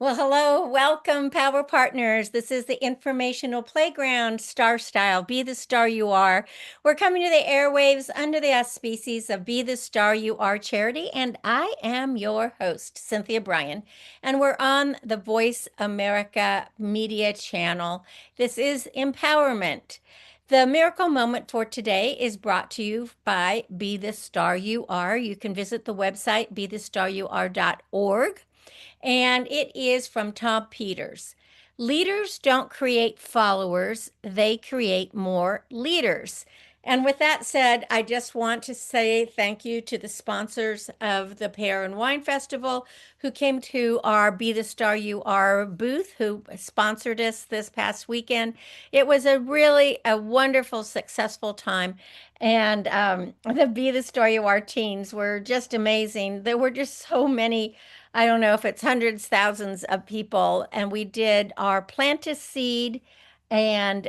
Well, hello, welcome, Power Partners. This is the informational playground, Starstyle. Be the star you are. We're coming to the airwaves under the auspices of Be the Star You Are charity, and I am your host, Cynthia Brian, and we're on the Voice America Media channel. This is empowerment. The miracle moment for today is brought to you by Be the Star You Are. You can visit the website bethestaryouare.org, and it is from Tom Peters. Leaders don't create followers, they create more leaders. And with that said, I just want to say thank you to the sponsors of the Pear and Wine Festival who came to our Be the Star You Are booth, who sponsored us this past weekend. It was a wonderful, successful time. And the Be the Star You Are teens were just amazing. There were just so many. I don't know if it's hundreds, thousands of people, and we did our plant a seed, and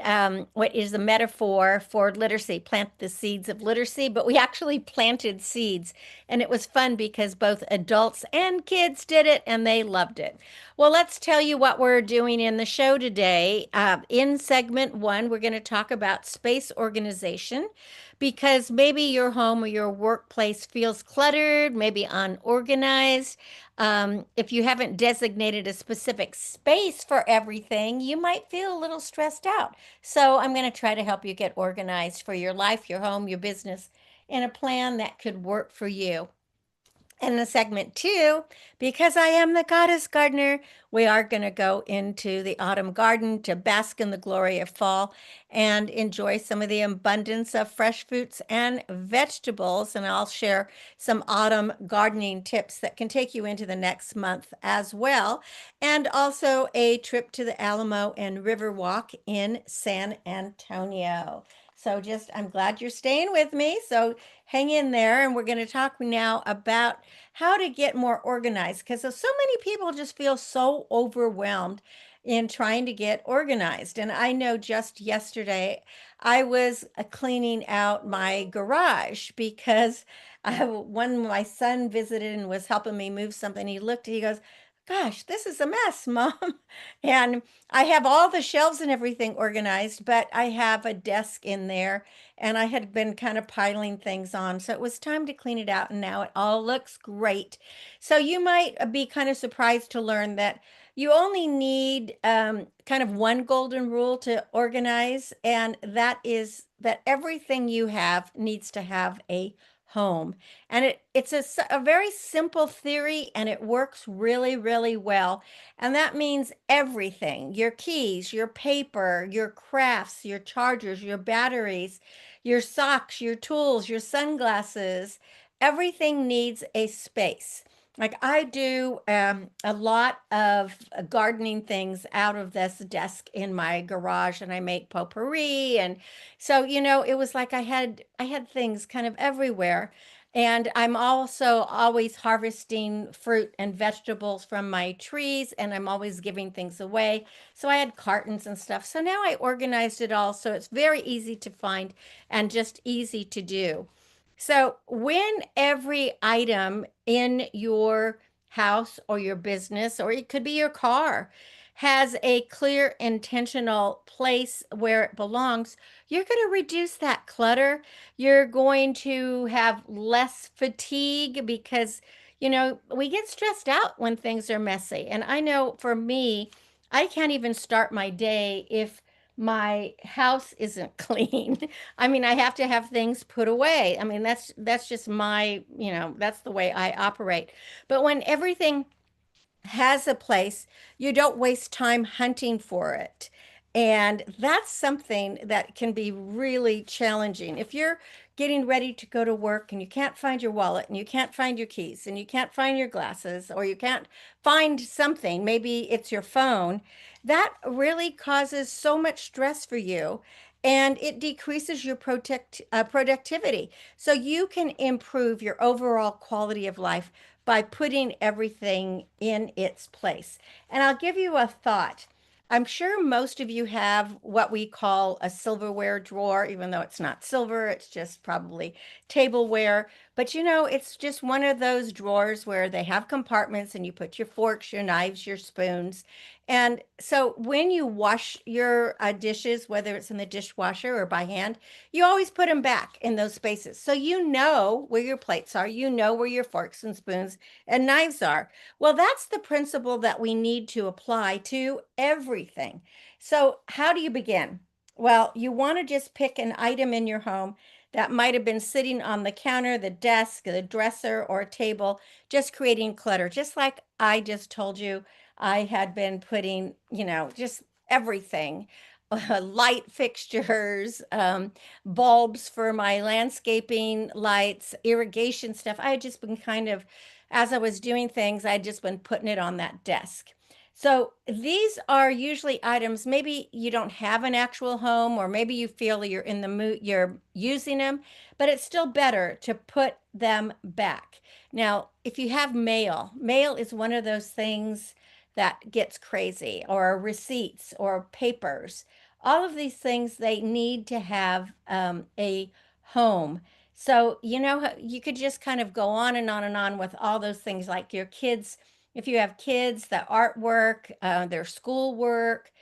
what is the metaphor for literacy? Plant the seeds of literacy, but we actually planted seeds, and it was fun because both adults and kids did it, and they loved it. Well, let's tell you what we're doing in the show today. In segment one, we're going to talk about space organization because maybe your home or your workplace feels cluttered, maybe unorganized. If you haven't designated a specific space for everything, you might feel a little stressed out. So, I'm going to try to help you get organized for your life, your home, your business, and a plan that could work for you. In the segment two, because I am the goddess gardener, we are going to go into the autumn garden to bask in the glory of fall and enjoy some of the abundance of fresh fruits and vegetables. And I'll share some autumn gardening tips that can take you into the next month as well. And also a trip to the Alamo and Riverwalk in San Antonio. So I'm glad you're staying with me. So hang in there. And we're going to talk now about how to get more organized because so many people just feel so overwhelmed in trying to get organized. And I know just yesterday I was cleaning out my garage because when my son visited and was helping me move something, he goes, "Gosh, this is a mess, Mom." And I have all the shelves and everything organized, but I have a desk in there and I had been kind of piling things on. So it was time to clean it out, and now it all looks great. So you might be kind of surprised to learn that you only need kind of one golden rule to organize, and that is that everything you have needs to have a home. And it's a very simple theory, and it works really, really well. And that means everything: your keys, your paper, your crafts, your chargers, your batteries, your socks, your tools, your sunglasses. Everything needs a space. Like I do a lot of gardening things out of this desk in my garage, and I make potpourri. And so, it was like I had things kind of everywhere. And I'm also always harvesting fruit and vegetables from my trees, and I'm always giving things away. So I had cartons and stuff. So now I organized it all so it's very easy to find and just easy to do. So when every item in your house or your business, or it could be your car, has a clear, intentional place where it belongs, you're going to reduce that clutter. You're going to have less fatigue because, we get stressed out when things are messy. And I know for me, I can't even start my day if my house isn't clean. I mean, I have to have things put away. I mean, that's just that's the way I operate. But when everything has a place, you don't waste time hunting for it. And that's something that can be really challenging. If you're getting ready to go to work and you can't find your wallet and you can't find your keys and you can't find your glasses or you can't find something, maybe it's your phone, that really causes so much stress for you, and it decreases your productivity. So you can improve your overall quality of life by putting everything in its place. And I'll give you a thought. I'm sure most of you have what we call a silverware drawer, even though it's not silver, it's just probably tableware, But it's just one of those drawers where they have compartments and you put your forks, your knives, your spoons. And so when you wash your dishes, whether it's in the dishwasher or by hand, you always put them back in those spaces. So you know where your plates are, you know where your forks and spoons and knives are. Well, that's the principle that we need to apply to everything. So, how do you begin? Well, you want to just pick an item in your home that might have been sitting on the counter, the desk, the dresser, or a table, just creating clutter. Just like I just told you, I had been putting, just everything. Light fixtures, bulbs for my landscaping lights, irrigation stuff. I had just been kind of, as I was doing things, I'd just been putting it on that desk. So these are usually items, maybe you don't have an actual home, or maybe you feel you're in the mood, you're using them, but it's still better to put them back. Now, if you have mail, mail is one of those things that gets crazy, or receipts or papers. All of these things, they need to have a home. So, you could just kind of go on and on and on with all those things, like your kids, if you have kids, the artwork, their schoolwork,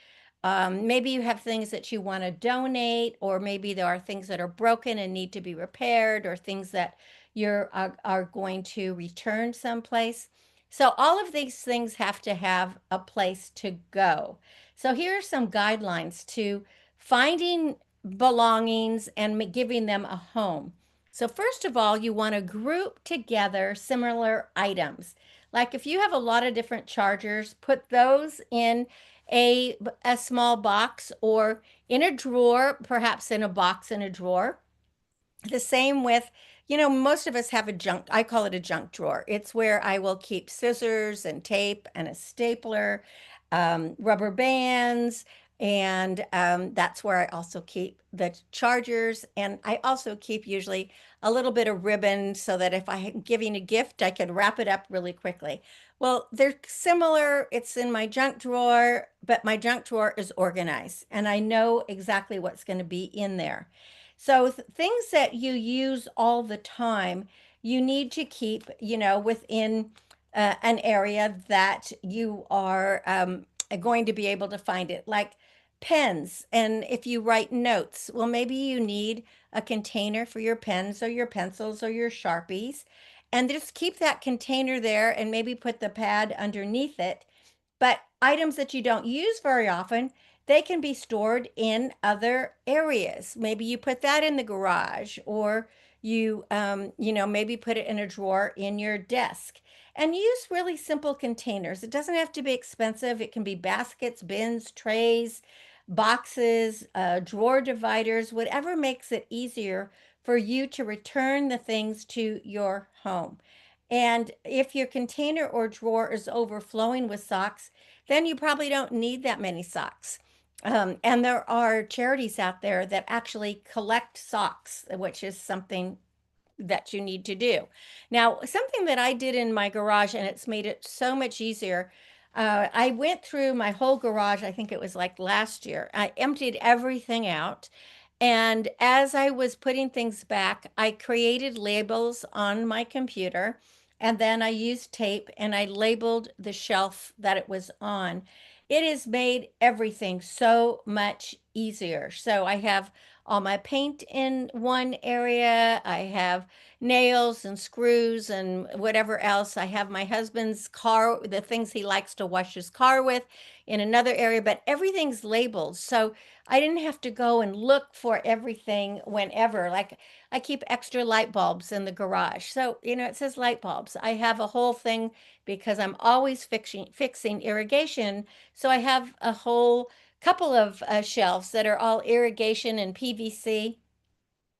maybe you have things that you want to donate, or maybe there are things that are broken and need to be repaired, or things that are going to return someplace. So all of these things have to have a place to go. So here are some guidelines to finding belongings and giving them a home. So first of all, you want to group together similar items. Like if you have a lot of different chargers, put those in a small box, or in a drawer, perhaps in a box in a drawer. The same with, most of us have a junk, I call it a junk drawer. It's where I will keep scissors and tape and a stapler, rubber bands, and that's where I also keep the chargers. And I also keep usually a little bit of ribbon so that if I'm giving a gift, I can wrap it up really quickly. Well, they're similar. It's in my junk drawer, but my junk drawer is organized and I know exactly what's going to be in there. So things that you use all the time, you need to keep, within an area that you are going to be able to find it, like pens. And if you write notes, well, maybe you need a container for your pens or your pencils or your Sharpies. And just keep that container there and maybe put the pad underneath it. But items that you don't use very often, they can be stored in other areas. Maybe you put that in the garage, or maybe put it in a drawer in your desk. And use really simple containers. It doesn't have to be expensive. It can be baskets, bins, trays, boxes, drawer dividers, whatever makes it easier for you to return the things to your home. And if your container or drawer is overflowing with socks, then you probably don't need that many socks. And there are charities out there that actually collect socks, which is something that you need to do. Now, something that I did in my garage, and it's made it so much easier. I went through my whole garage, I think it was like last year. I emptied everything out. And as I was putting things back, I created labels on my computer. And then I used tape and I labeled the shelf that it was on. It has made everything so much easier. So I have all my paint in one area. I have nails and screws and whatever else. I have my husband's car, the things he likes to wash his car with, in another area, but everything's labeled. So I didn't have to go and look for everything whenever. Like I keep extra light bulbs in the garage. So, it says light bulbs. I have a whole thing because I'm always fixing irrigation. So I have a whole couple of shelves that are all irrigation and PVC.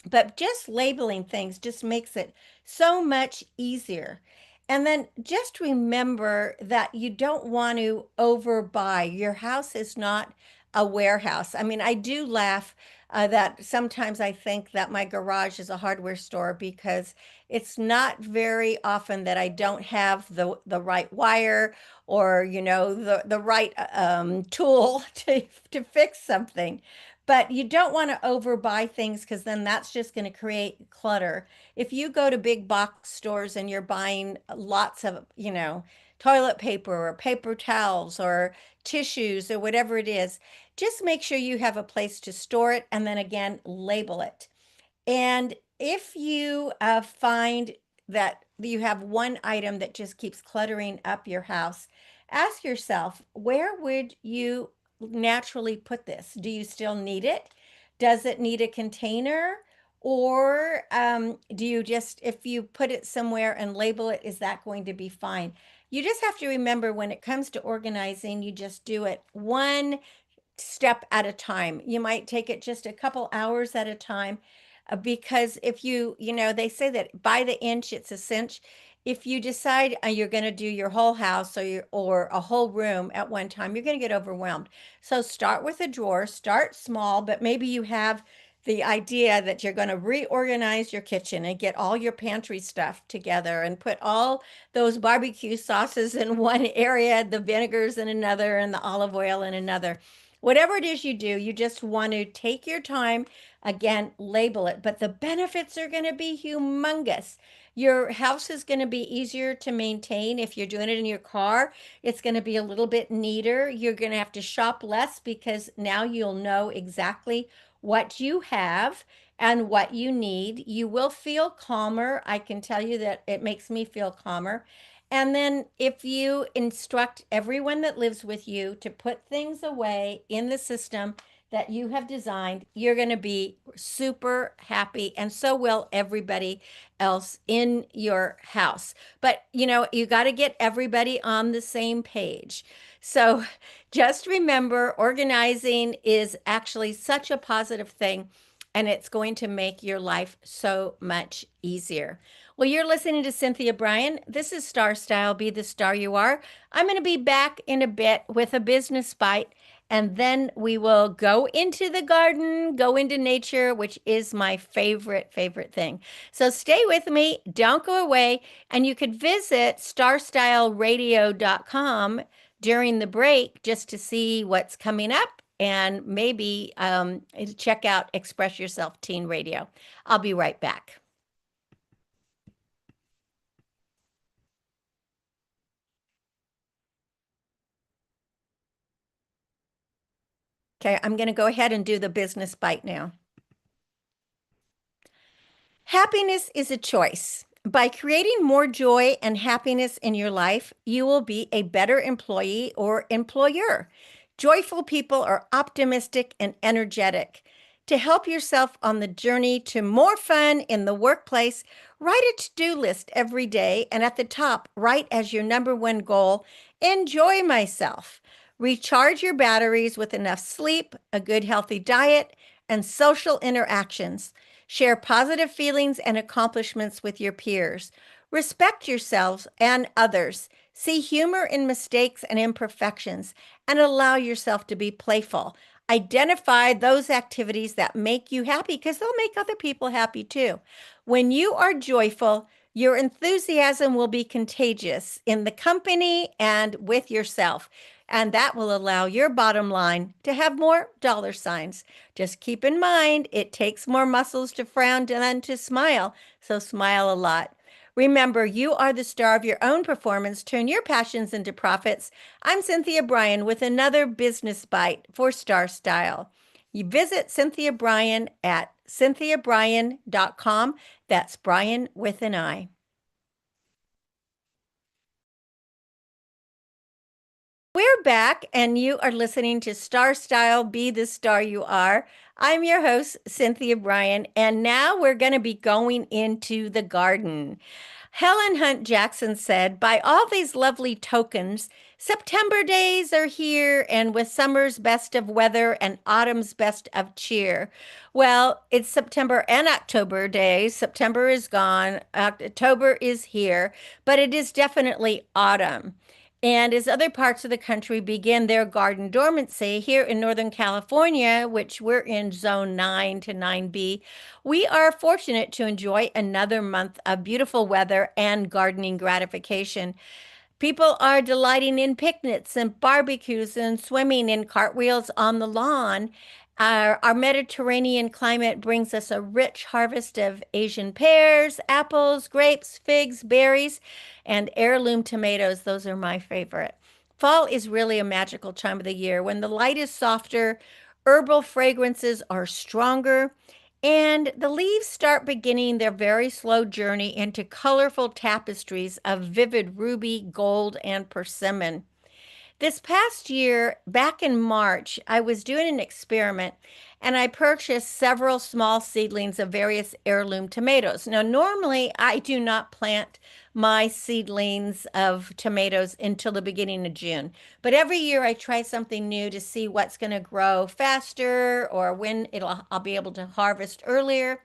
But just labeling things just makes it so much easier. And then just remember that you don't want to overbuy. Your house is not a warehouse. I mean, I do laugh that sometimes I think that my garage is a hardware store, because it's not very often that I don't have the right wire, or the right tool to fix something. But you don't want to overbuy things because then that's just going to create clutter. If you go to big box stores and you're buying lots of, toilet paper or paper towels or tissues or whatever it is, just make sure you have a place to store it and then again, label it. And if you find that you have one item that just keeps cluttering up your house, ask yourself, where would you naturally put this? Do you still need it? Does it need a container? Or do you just, if you put it somewhere and label it, is that going to be fine? You just have to remember when it comes to organizing, you just do it one step at a time. You might take it just a couple hours at a time because if they say that by the inch, it's a cinch. If you decide you're going to do your whole house or a whole room at one time, you're going to get overwhelmed. So start with a drawer, start small, but maybe you have the idea that you're going to reorganize your kitchen and get all your pantry stuff together and put all those barbecue sauces in one area, the vinegars in another, and the olive oil in another. Whatever it is you do, you just want to take your time, again, label it. But the benefits are going to be humongous. Your house is going to be easier to maintain if you're doing it in your car. It's going to be a little bit neater. You're going to have to shop less because now you'll know exactly what you have and what you need. You will feel calmer. I can tell you that it makes me feel calmer. And then if you instruct everyone that lives with you to put things away in the system that you have designed, you're going to be super happy. And so will everybody else in your house. But you got to get everybody on the same page. So just remember, organizing is actually such a positive thing, and it's going to make your life so much easier. Well, you're listening to Cynthia Brian. This is Star Style, Be the Star You Are. I'm going to be back in a bit with a business bite, and then we will go into the garden, go into nature, which is my favorite thing. So stay with me, don't go away, and you could visit starstyleradio.com during the break just to see what's coming up and maybe check out Express Yourself Teen Radio. I'll be right back. Okay, I'm going to go ahead and do the business bite now. Happiness is a choice. By creating more joy and happiness in your life, you will be a better employee or employer. Joyful people are optimistic and energetic. To help yourself on the journey to more fun in the workplace, write a to-do list every day, and at the top, write as your number one goal, enjoy myself. Recharge your batteries with enough sleep, a good healthy diet, and social interactions. Share positive feelings and accomplishments with your peers. Respect yourselves and others. See humor in mistakes and imperfections, and allow yourself to be playful. Identify those activities that make you happy because they'll make other people happy too. When you are joyful, your enthusiasm will be contagious in the company and with yourself. And that will allow your bottom line to have more dollar signs. Just keep in mind, it takes more muscles to frown than to smile. So smile a lot. Remember, you are the star of your own performance. Turn your passions into profits. I'm Cynthia Brian with another business bite for Star Style. You visit Cynthia Brian at cynthiabrian.com. That's Brian with an I. We're back, and you are listening to Star Style, Be the Star You Are. I'm your host, Cynthia Brian, and now we're going to be going into the garden. Helen Hunt Jackson said, by all these lovely tokens, September days are here, and with summer's best of weather and autumn's best of cheer. Well, it's September and October days. September is gone, October is here, but it is definitely autumn. And as other parts of the country begin their garden dormancy, here in Northern California, which we're in zone 9 to 9B, we are fortunate to enjoy another month of beautiful weather and gardening gratification. People are delighting in picnics and barbecues and swimming in cartwheels on the lawn. Our Mediterranean climate brings us a rich harvest of Asian pears, apples, grapes, figs, berries, and heirloom tomatoes. Those are my favorite. Fall is really a magical time of the year when the light is softer, herbal fragrances are stronger, and the leaves start beginning their very slow journey into colorful tapestries of vivid ruby, gold, and persimmon. This past year, back in March, I was doing an experiment and I purchased several small seedlings of various heirloom tomatoes. Now, normally I do not plant my seedlings of tomatoes until the beginning of June, but every year I try something new to see what's going to grow faster or when I'll be able to harvest earlier.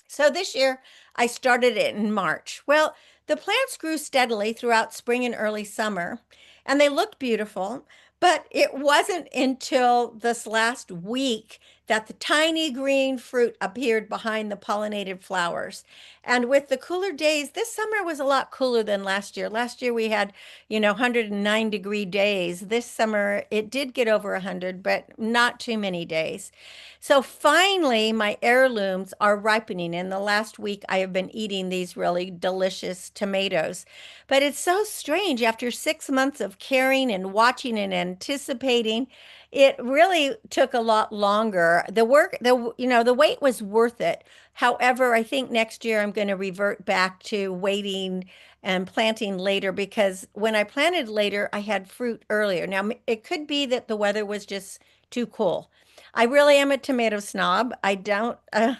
So this year I started it in March. Well, the plants grew steadily throughout spring and early summer, and they looked beautiful. But it wasn't until this last week that the tiny green fruit appeared behind the pollinated flowers. And with the cooler days, this summer was a lot cooler than last year. Last year we had, 109-degree days. This summer it did get over 100, but not too many days. So finally, my heirlooms are ripening. In the last week, I have been eating these really delicious tomatoes. But it's so strange. After 6 months of caring and watching and anticipating, it really took a lot longer. The wait was worth it. However, I think next year I'm going to revert back to waiting and planting later because when I planted later, I had fruit earlier. Now, it could be that the weather was just too cool. I really am a tomato snob. I don't, I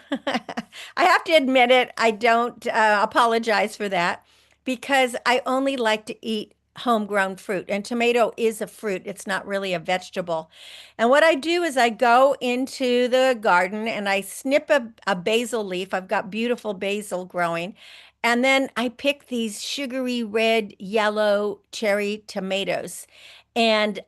have to admit it, I don't apologize for that because I only like to eat homegrown fruit, and tomato is a fruit. It's not really a vegetable. And what I do is I go into the garden and I snip a basil leaf. I've got beautiful basil growing. And then I pick these sugary red, yellow cherry tomatoes. And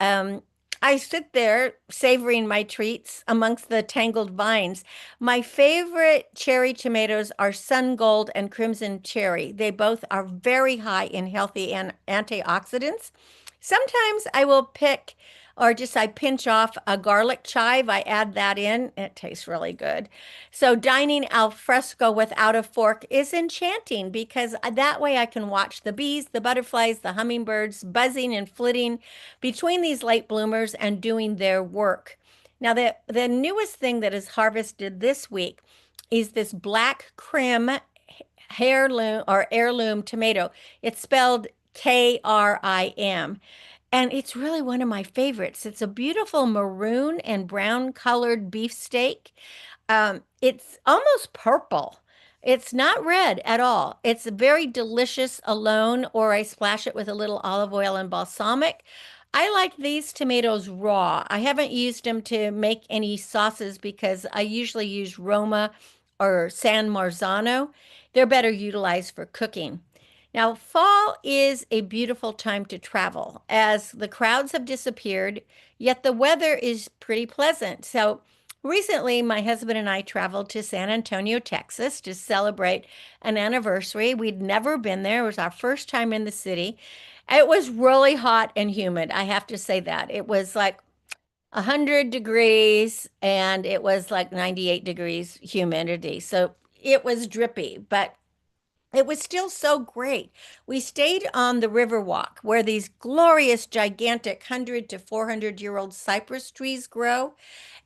I sit there savoring my treats amongst the tangled vines. My favorite cherry tomatoes are sun gold and crimson cherry. They both are very high in healthy and antioxidants. Sometimes I will pick or just I pinch off a garlic chive. I add that in. It tastes really good. So dining al fresco without a fork is enchanting because that way I can watch the bees, the butterflies, the hummingbirds buzzing and flitting between these late bloomers and doing their work. Now, the newest thing that is harvested this week is this black Krim heirloom tomato. It's spelled Krim. And it's really one of my favorites. It's a beautiful maroon and brown colored beefsteak. It's almost purple. It's not red at all. It's very delicious alone, or I splash it with a little olive oil and balsamic. I like these tomatoes raw. I haven't used them to make any sauces because I usually use Roma or San Marzano. They're better utilized for cooking. Now, fall is a beautiful time to travel as the crowds have disappeared, yet the weather is pretty pleasant. So, recently, my husband and I traveled to San Antonio, Texas to celebrate an anniversary. We'd never been there. It was our first time in the city. It was really hot and humid. I have to say that. It was like 100 degrees and it was like 98 degrees humidity. So it was drippy, but it was still so great. We stayed on the Riverwalk where these glorious, gigantic 100 to 400-year-old cypress trees grow.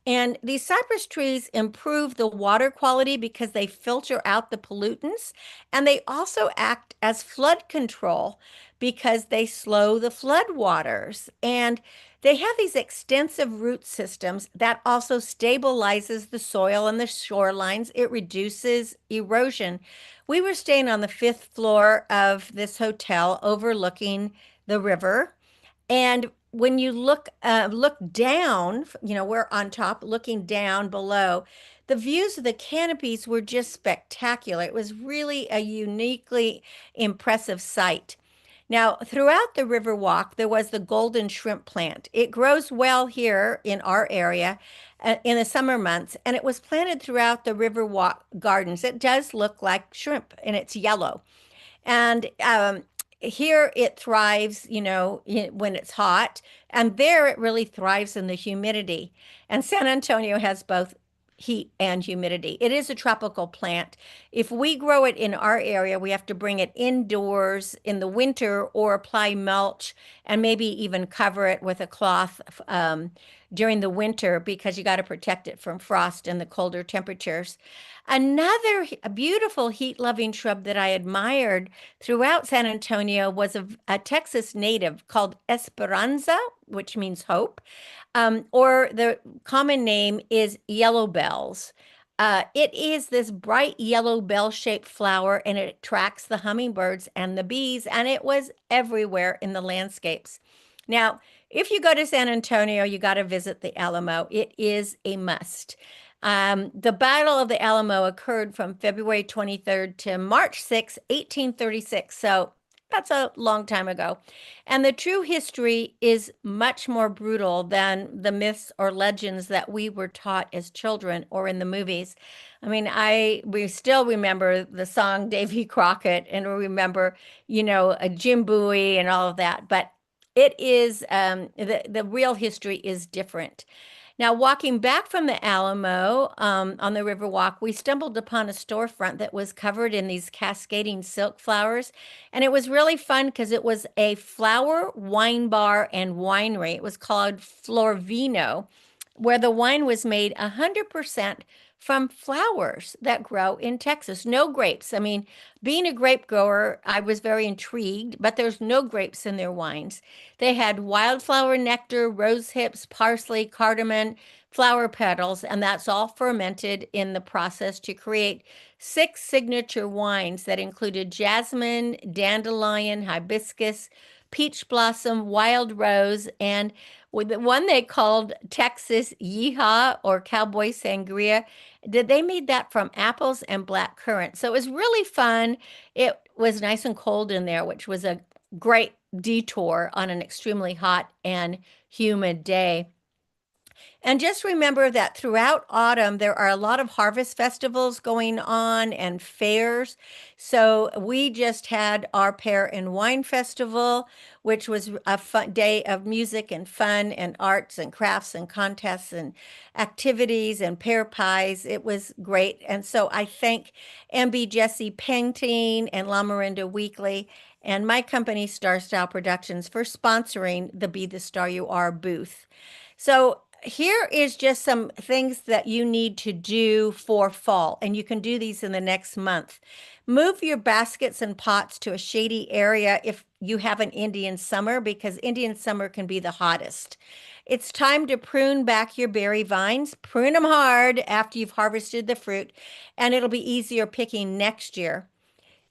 And these cypress trees improve the water quality because they filter out the pollutants. And they also act as flood control because they slow the flood waters. And they have these extensive root systems that also stabilizes the soil and the shorelines. It reduces erosion. We were staying on the fifth floor of this hotel overlooking the river. And when you look down, we're on top looking down below. The views of the canopies were just spectacular. It was really a uniquely impressive sight. Now, throughout the Riverwalk, there was the golden shrimp plant. It grows well here in our area in the summer months, and it was planted throughout the Riverwalk gardens. It does look like shrimp, and it's yellow. And here it thrives, when it's hot, and there it really thrives in the humidity. And San Antonio has both heat and humidity. It is a tropical plant. If we grow it in our area, we have to bring it indoors in the winter or apply mulch and maybe even cover it with a cloth during the winter because you got to protect it from frost and the colder temperatures. Another beautiful heat-loving shrub that I admired throughout San Antonio was a Texas native called Esperanza, which means hope, or the common name is yellow bells. It is this bright yellow bell-shaped flower, and it attracts the hummingbirds and the bees, and it was everywhere in the landscapes. Now, if you go to San Antonio, you got to visit the Alamo. It is a must. The Battle of the Alamo occurred from February 23rd to March 6, 1836. So that's a long time ago. And the true history is much more brutal than the myths or legends that we were taught as children or in the movies. I mean, we still remember the song Davy Crockett and we remember, a Jim Bowie and all of that. But it is the real history is different. Now, walking back from the Alamo on the Riverwalk, we stumbled upon a storefront that was covered in these cascading silk flowers. And it was really fun because it was a flower, wine bar, and winery. It was called Florvino, where the wine was made 100% from flowers that grow in Texas. No grapes. I mean, being a grape grower, I was very intrigued, but there's no grapes in their wines. They had wildflower nectar, rose hips, parsley, cardamom, flower petals, and that's all fermented in the process to create 6 signature wines that included jasmine, dandelion, hibiscus, peach blossom, wild rose, and with the one they called Texas Yeehaw or Cowboy Sangria. They made that from apples and black currant. So it was really fun. It was nice and cold in there, which was a great detour on an extremely hot and humid day. And just remember that throughout autumn, there are a lot of harvest festivals going on and fairs. So we just had our Pear and Wine Festival, which was a fun day of music and fun and arts and crafts and contests and activities and pear pies. It was great. And so I thank MB Jesse Painting and La Miranda Weekly and my company, Starstyle Productions, for sponsoring the Be the Star You Are booth. So here is just some things that you need to do for fall, and you can do these in the next month. Move your baskets and pots to a shady area if you have an Indian summer, because Indian summer can be the hottest. It's time to prune back your berry vines. Prune them hard after you've harvested the fruit, and it'll be easier picking next year.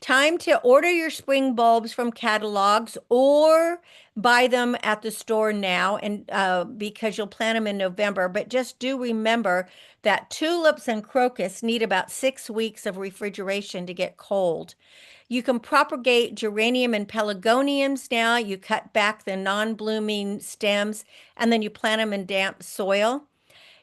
Time to order your spring bulbs from catalogs or buy them at the store now, and because you'll plant them in November. But just do remember that tulips and crocus need about 6 weeks of refrigeration to get cold. You can propagate geranium and pelargoniums now. You cut back the non-blooming stems and then you plant them in damp soil.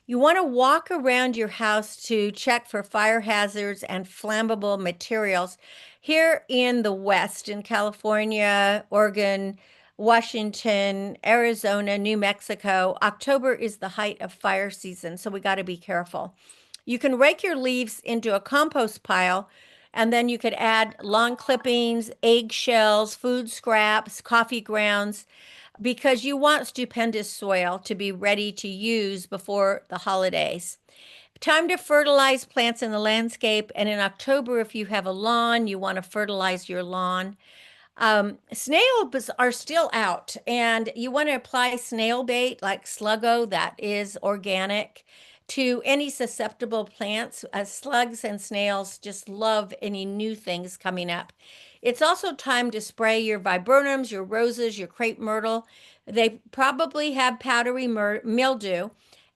You want to walk around your house to check for fire hazards and flammable materials. Here in the West, in California, Oregon, Washington, Arizona, New Mexico, October is the height of fire season, so we got to be careful. You can rake your leaves into a compost pile, and then you could add lawn clippings, eggshells, food scraps, coffee grounds, because you want stupendous soil to be ready to use before the holidays. Time to fertilize plants in the landscape. And in October, if you have a lawn, you want to fertilize your lawn. Snails are still out, and you want to apply snail bait like Sluggo, that is organic, to any susceptible plants. Slugs and snails just love any new things coming up. It's also time to spray your viburnums, your roses, your crepe myrtle. They probably have powdery mildew.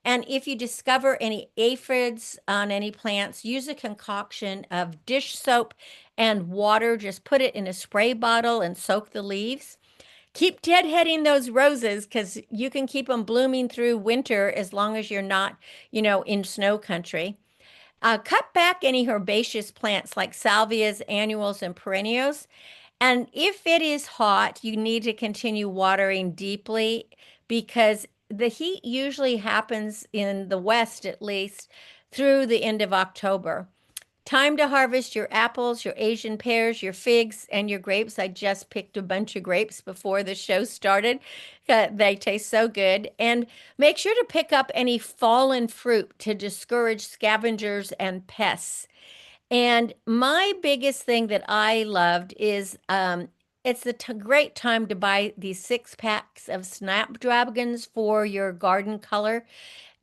And if you discover any aphids on any plants, use a concoction of dish soap and water. Just put it in a spray bottle and soak the leaves. Keep deadheading those roses because you can keep them blooming through winter as long as you're not, in snow country. Cut back any herbaceous plants like salvias, annuals, and perennials. And if it is hot, you need to continue watering deeply because the heat usually happens in the West, at least, through the end of October. Time to harvest your apples, your Asian pears, your figs, and your grapes. I just picked a bunch of grapes before the show started. They taste so good. And make sure to pick up any fallen fruit to discourage scavengers and pests. And my biggest thing that I loved is it's a great time to buy these 6 packs of snapdragons for your garden color.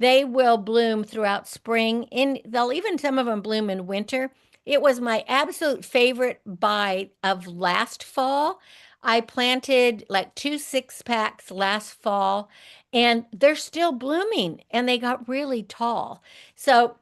They will bloom throughout spring. They'll even some of them bloom in winter. It was my absolute favorite buy of last fall. I planted like 2 6 packs last fall, and they're still blooming, and they got really tall. So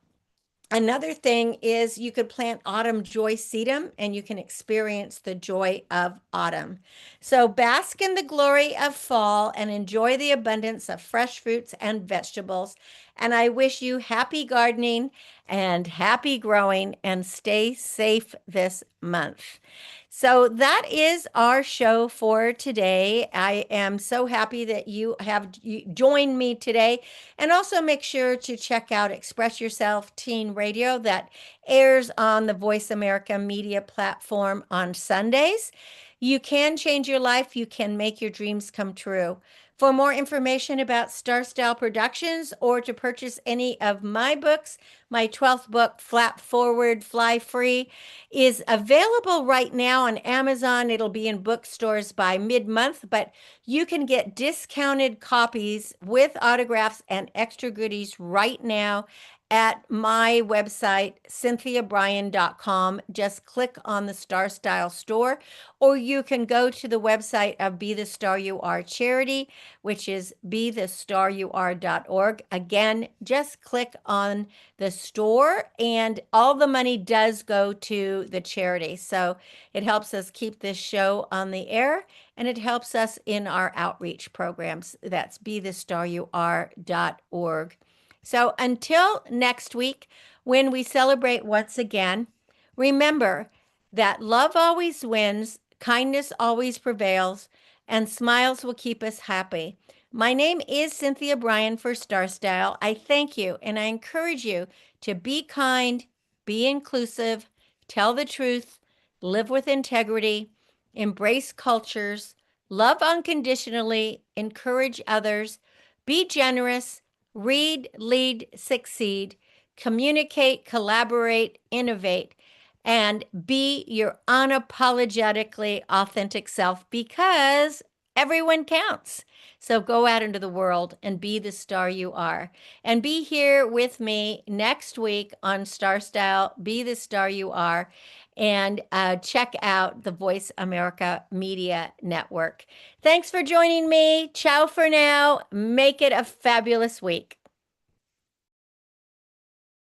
another thing is you could plant autumn joy sedum and you can experience the joy of autumn. So bask in the glory of fall and enjoy the abundance of fresh fruits and vegetables. And I wish you happy gardening and happy growing and stay safe this month. So that is our show for today. I am so happy that you have joined me today. And also make sure to check out Express Yourself Teen Radio that airs on the Voice America Media platform on Sundays. You can change your life, you can make your dreams come true. For more information about Starstyle Productions or to purchase any of my books, my 12th book, Flap Forward, Fly Free, is available right now on Amazon. It'll be in bookstores by mid-month, but you can get discounted copies with autographs and extra goodies right now at my website, cynthiabrian.com. Just click on the Star Style store, or you can go to the website of Be the Star You Are charity, which is bethestarur.org. Again, just click on the store, and all the money does go to the charity. So it helps us keep this show on the air, and it helps us in our outreach programs. That's bethestarur.org. So until next week, when we celebrate once again, remember that love always wins, kindness always prevails, and smiles will keep us happy. My name is Cynthia Brian for Star Style. I thank you and I encourage you to be kind, be inclusive, tell the truth, live with integrity, embrace cultures, love unconditionally, encourage others, be generous, read, lead, succeed, communicate, collaborate, innovate, and be your unapologetically authentic self because everyone counts. So go out into the world and be the star you are. And be here with me next week on Star Style, Be the Star You Are, and check out the Voice America Media Network. Thanks for joining me. Ciao for now. Make it a fabulous week.